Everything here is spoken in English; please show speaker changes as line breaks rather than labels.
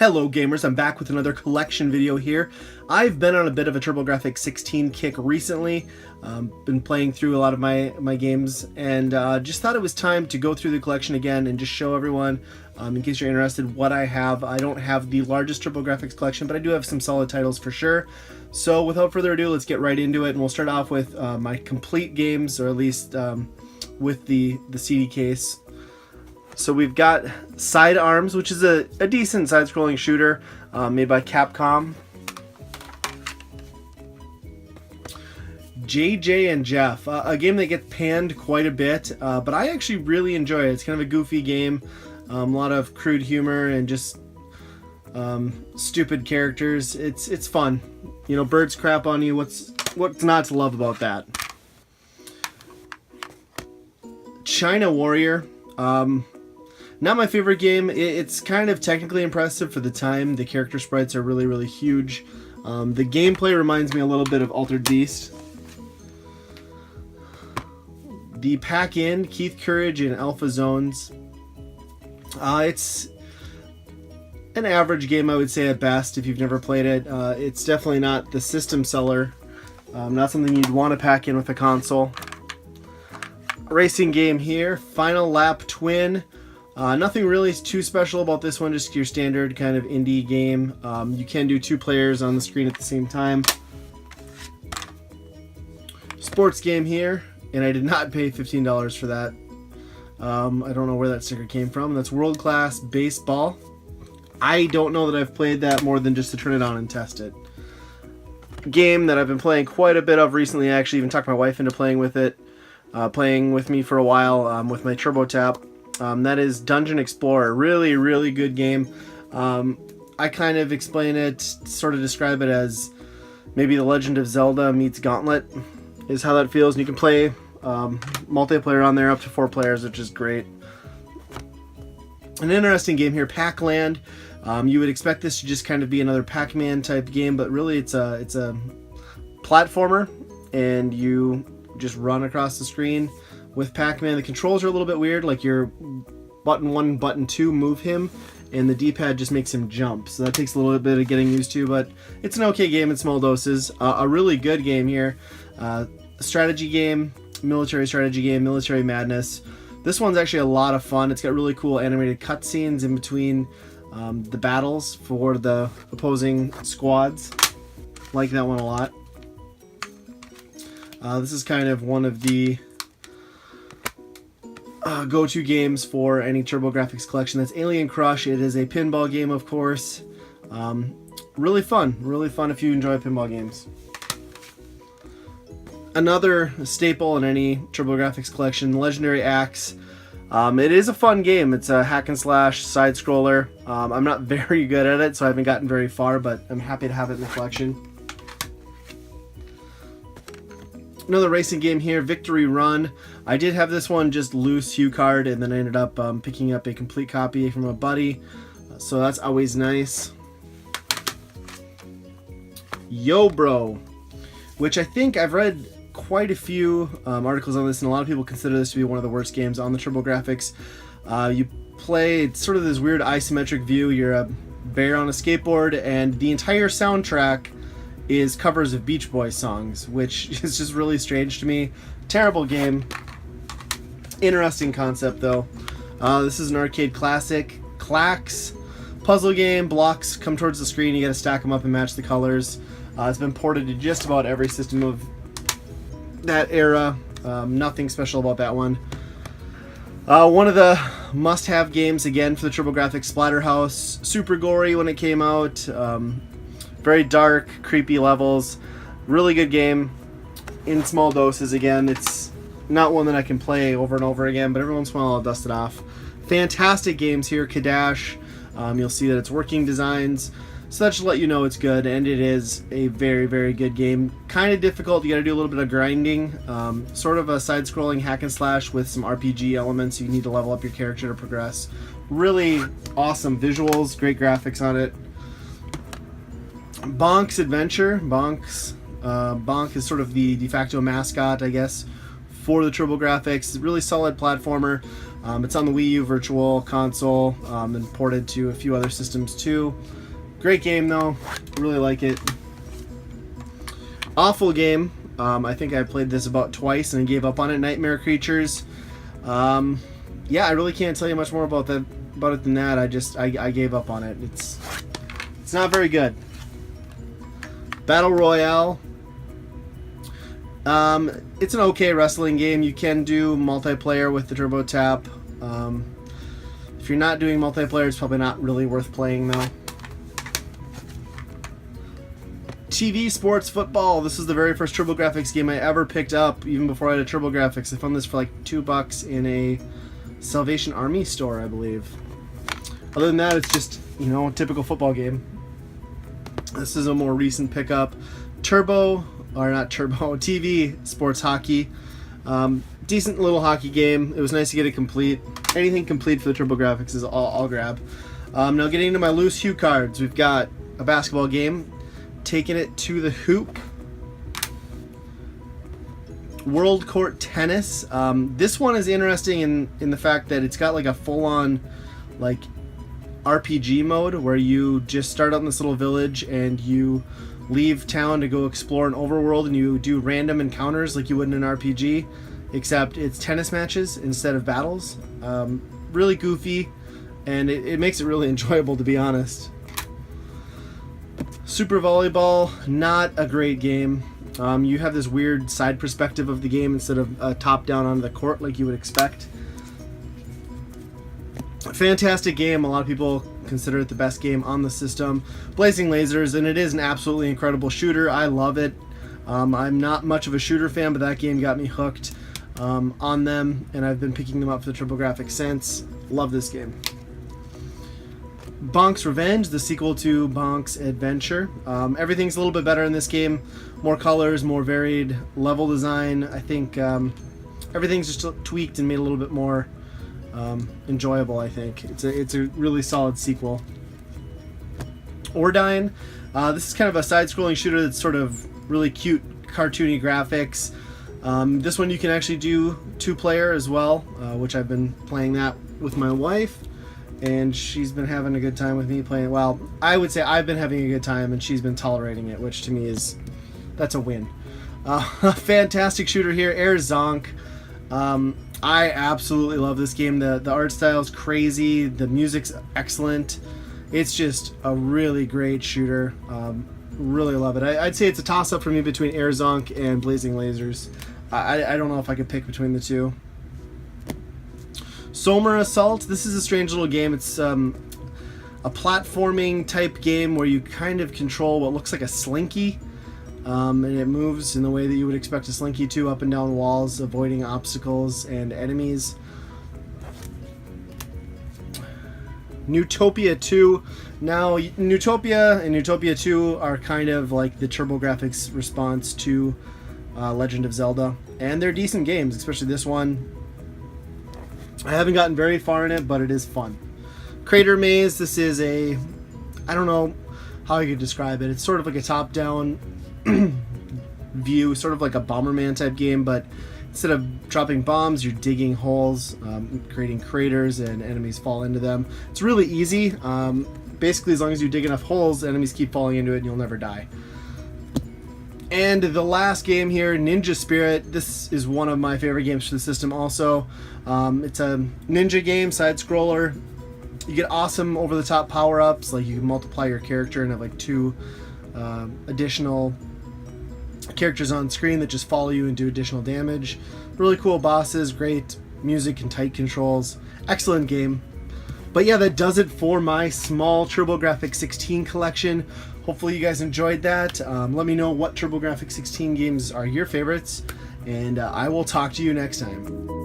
Hello gamers, I'm back with another collection video here. I've been on a bit of a TurboGrafx 16 kick recently. Been playing through a lot of my games and just thought it was time to go through the collection again and just show everyone, in case you're interested, what I have. I don't have the largest TurboGrafx collection, but I do have some solid titles for sure. So without further ado, let's get right into it, and we'll start off with my complete games, or at least with the CD case. So we've got Sidearms, which is a decent side-scrolling shooter made by Capcom. JJ and Jeff, a game that gets panned quite a bit, but I actually really enjoy it. It's kind of a goofy game, a lot of crude humor and just stupid characters. It's fun. You know, birds crap on you. What's not to love about that? China Warrior. Not my favorite game. It's kind of technically impressive for the time. The character sprites are really, really huge. The gameplay reminds me a little bit of Altered Beast. The Pac-Land, Keith Courage, and Alpha Zones. It's an average game, I would say, at best, if you've never played it. It's definitely not the system seller. Not something you'd want to pack in with a console. Racing game here, Final Lap Twin. Nothing really too special about this one, just your standard kind of indie game. You can do 2 players on the screen at the same time. Sports game here, and I did not pay $15 for that. I don't know where that sticker came from. That's World Class Baseball. I don't know that I've played that more than just to turn it on and test it. Game that I've been playing quite a bit of recently. I actually even talked my wife into playing with it. Playing with me for a while with my TurboTap. That is Dungeon Explorer. Really, really good game. I kind of explain it, sort of describe it as maybe The Legend of Zelda meets Gauntlet, is how that feels. And you can play multiplayer on there up to 4 players, which is great. An interesting game here, Pac-Land. You would expect this to just kind of be another Pac-Man type game, but really it's a platformer, and you just run across the screen with Pac-Man. The controls are a little bit weird, like your button 1, button 2 move him, and the D-pad just makes him jump. So that takes a little bit of getting used to, but it's an okay game in small doses. A really good game here. Strategy game, military strategy game, Military Madness. This one's actually a lot of fun. It's got really cool animated cutscenes in between the battles for the opposing squads. Like that one a lot. This is kind of one of the go-to games for any TurboGrafx collection. That's Alien Crush. It is a pinball game, of course. Really fun if you enjoy pinball games. Another staple in any TurboGrafx collection, Legendary Axe. It is a fun game. It's a hack and slash side scroller. I'm not very good at it, so I haven't gotten very far, but I'm happy to have it in the collection. Another racing game here, Victory Run. I did have this one just loose hue card, and then I ended up picking up a complete copy from a buddy, so that's always nice. Yo Bro, which I think I've read quite a few articles on this, and a lot of people consider this to be one of the worst games on the TurboGrafx. You play sort of this weird isometric view. You're a bear on a skateboard, and the entire soundtrack is covers of Beach Boys songs, which is just really strange to me. Terrible game. Interesting concept, though. This is an arcade classic. Clacks. Puzzle game. Blocks come towards the screen. You gotta stack them up and match the colors. It's been ported to just about every system of that era. Nothing special about that one. One of the must-have games, again, for the TurboGrafx, Splatterhouse. Super gory when it came out. Very dark, creepy levels. Really good game in small doses. Again, it's not one that I can play over and over again, but every once in a while I'll dust it off. Fantastic games here, Kadash. You'll see that it's working designs, so that should let you know it's good, and it is a very, very good game. Kind of difficult. You got to do a little bit of grinding. Sort of a side-scrolling hack and slash with some RPG elements. You need to level up your character to progress. Really awesome visuals, great graphics on it. Bonks Adventure. Bonk is sort of the de facto mascot, I guess, for the TurboGrafx. Really solid platformer. It's on the Wii U Virtual Console and ported to a few other systems too. Great game though, really like it. Awful game. I think I played this about twice and gave up on it. Nightmare Creatures. Yeah, I really can't tell you much more about it than that. I gave up on it. It's not very good. Battle Royale. It's an okay wrestling game. You can do multiplayer with the Turbo Tap. If you're not doing multiplayer, it's probably not really worth playing though. TV Sports Football. This is the very first TurboGrafx game I ever picked up, even before I had a TurboGrafx. I found this for like $2 in a Salvation Army store, I believe. Other than that, it's just, you know, a typical football game. This is a more recent pickup. TV Sports Hockey. Decent little hockey game. It was nice to get it complete. Anything complete for the TurboGrafx is I'll grab. Now getting into my loose hue cards, we've got a basketball game. Taking it to the hoop. World Court Tennis. This one is interesting in the fact that it's got like a full-on like RPG mode where you just start out in this little village and you leave town to go explore an overworld, and you do random encounters like you would in an RPG, except it's tennis matches instead of battles. Really goofy, and it makes it really enjoyable, to be honest. Super Volleyball, not a great game. You have this weird side perspective of the game instead of top down onto the court like you would expect. Fantastic game. A lot of people consider it the best game on the system. Blazing Lasers, and it is an absolutely incredible shooter. I love it. I'm not much of a shooter fan, but that game got me hooked on them, and I've been picking them up for the TurboGrafx since. Love this game. Bonks Revenge, the sequel to Bonks Adventure. Everything's a little bit better in this game. More colors, more varied level design. I think everything's just tweaked and made a little bit more enjoyable, I think. It's a really solid sequel. Ordyne. This is kind of a side-scrolling shooter that's sort of really cute, cartoony graphics. This one you can actually do two-player as well, which I've been playing that with my wife. And she's been having a good time with me playing it. Well, I would say I've been having a good time and she's been tolerating it, which to me that's a win. Fantastic shooter here, Air Zonk. I absolutely love this game. The art style is crazy. The music's excellent. It's just a really great shooter. Really love it. I'd say it's a toss-up for me between Air Zonk and Blazing Lasers. I don't know if I could pick between the two. Somer Assault. This is a strange little game. It's a platforming type game where you kind of control what looks like a slinky, and it moves in the way that you would expect a slinky to, up and down walls, avoiding obstacles and enemies. Newtopia 2. Now, Newtopia and Newtopia 2 are kind of like the TurboGrafx response to Legend of Zelda, and they're decent games, especially this one. I haven't gotten very far in it, but it is fun. Crater Maze. This is I don't know how I could describe it. It's sort of like a top-down view, sort of like a Bomberman type game, but instead of dropping bombs, you're digging holes, creating craters, and enemies fall into them. It's really easy. Basically, as long as you dig enough holes, enemies keep falling into it and you'll never die. And the last game here, Ninja Spirit. This is one of my favorite games for the system also. It's a ninja game, side-scroller. You get awesome over-the-top power-ups, like you can multiply your character and have like 2 additional characters on screen that just follow you and do additional damage. Really cool bosses, great music and tight controls. Excellent game. But yeah, that does it for my small TurboGrafx 16 collection. Hopefully you guys enjoyed that. Let me know what TurboGrafx 16 games are your favorites, and I will talk to you next time.